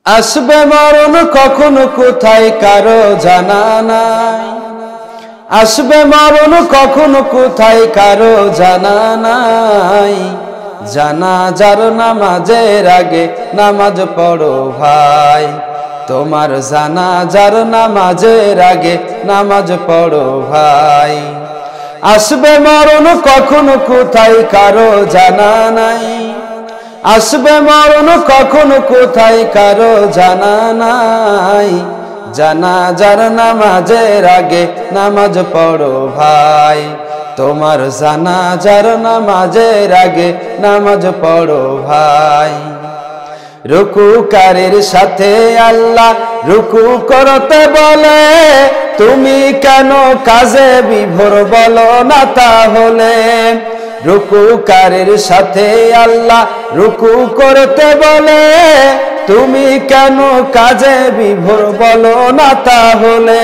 আসবে মরণ কখনো কোথায় কারো জানা নাই। আসবে মরণ কখনো কোথায় কারো জানা নাই। জানাজার নামাজের আগে নামাজ পড়ো ভাই, তোমার জানাজার নামাজের আগে নামাজ পড়ো ভাই। আসবে মরণ কখনো কোথায় কারো জানা নাই। আসবে মরণ কখনো কোথায় কারো জানা নাই। জানাজার নামাজের আগে নামাজ পড়ো ভাই, তোমার জানাজার নামাজের আগে নামাজ পড়ো ভাই। রুকুকারীর সাথে আল্লাহ রুকু করতে বলে, তুমি কেন কাজে বিভোর বলো না তাহলে। রুকুকারীর সাথে আল্লাহ রুকু করতে বলে, তুমি কেন কাজে বিভোর বলো না তাহলে।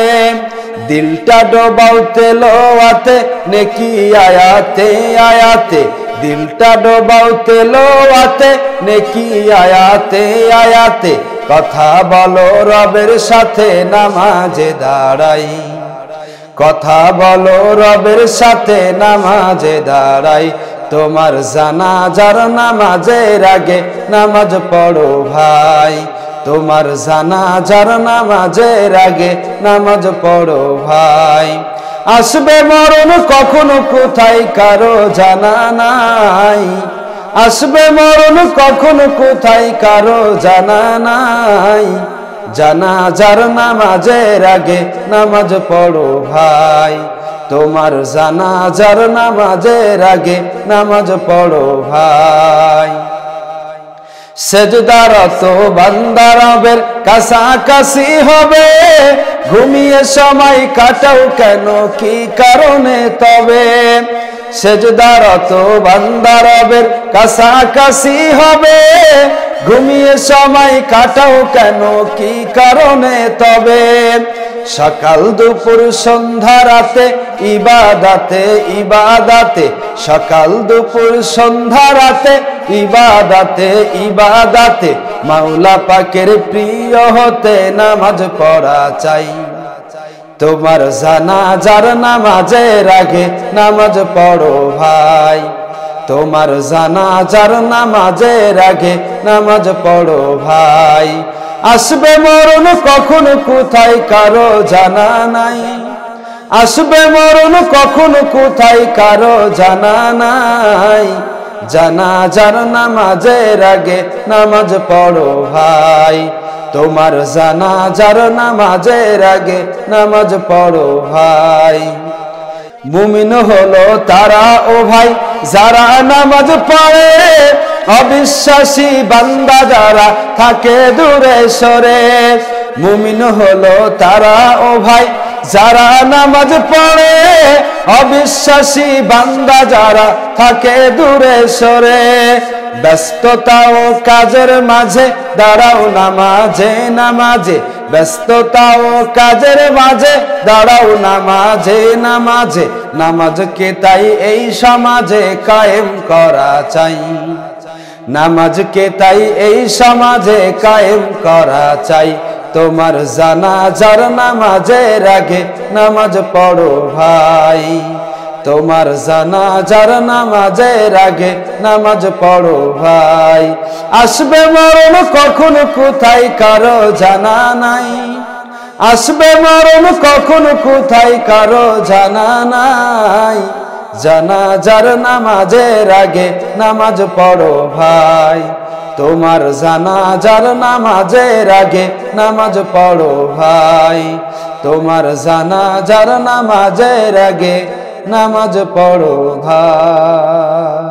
দিলটা ডোবাও তেলাওয়াতে নেকি আয়াতে আয়াতে, দিলটা ডোবাও তেলাওয়াতে নেকি আয়াতে আয়াতে। কথা বলো রবের সাথে নামাজে দাঁড়াই, কথা বলো রবের সাথে নামাজে দাঁড়াই। তোমার জানাজার নামাজের আগে নামাজ পড়ো ভাই, তোমার জানাজার নামাজের আগে নামাজ পড়ো ভাই। আসবে মরণ কখনো কোথায় কারো জানা নাই। আসবে মরণ কখনো কোথায় কারো জানা নাই। জানাজার নামাজের আগে নামাজ পড়ো ভাই, তোমার জানাজার নামাজের আগে নামাজ পড়ো ভাই। সেজদারত বান্দা রবের কাছাকাছি হবে, ঘুমিয়ে সময় কাটাও কেন কি কারণে তবে। সেজদারত বান্দা রবের কাছাকাছি হবে, ঘুমিয়ে সময় কাটাও কেন কি কারণে তবে। সকাল দুপুর সন্ধ্যা রাতে ইবাদাতে ইবাদাতে, সকাল দুপুর সন্ধ্যা রাতে ইবাদাতে ইবাদাতে। মাওলা পাকের প্রিয় হতে নামাজ পড়া চাই, তোমার জানাজার নামাজের আগে নামাজ পড়ো ভাই, তোমার জানাজার নামাজের আগে নামাজ পড়ো ভাই। আসবে মরণ কখনো কোথায় কারো জানা নাই। আসবে মরণ কখনো কোথায় কারো জানা নাই। জানাজার নামাজের আগে নামাজ পড়ো ভাই, তোমার জানাজার নামাজের আগে নামাজ পড়ো ভাই। মুমিন হলো তারা ও ভাই যারা নামাজ পড়ে, অবিশ্বাসী বান্দা যারা থাকে দূরে সরে। মুমিন হলো তারা ও ভাই যারা নামাজ পড়ে, অবিশ্বাসী বান্দা যারা থাকে দূরে সরে। ব্যস্ততা ও কাজের মাঝে দাঁড়াও নামাজে নামাজে, ব্যস্ততা ও কাজের মাঝে দাঁড়াও নামাজে নামাজে। নামাজকে তাই এই সমাজে কায়েম করা চাই, নামাজকে তাই এই সমাজে কায়েম করা চাই। তোমার জানাজার নামাজের আগে নামাজ পড়ো ভাই, তোমার জানাজার নামাজের আগে নামাজ পড়ো ভাই। আসবে মরণ কখনো কোথায় কারো জানা নাই। আসবে মরণ কখনো কোথায় কারো জানা নাই। জানাজার নামাজের আগে নামাজ পড়ো ভাই, তোমার জানাজার নামাজের আগে নামাজ পড়ো ভাই, তোমার জানাজার নামাজের আগে নামাজ পড়ো ভাই।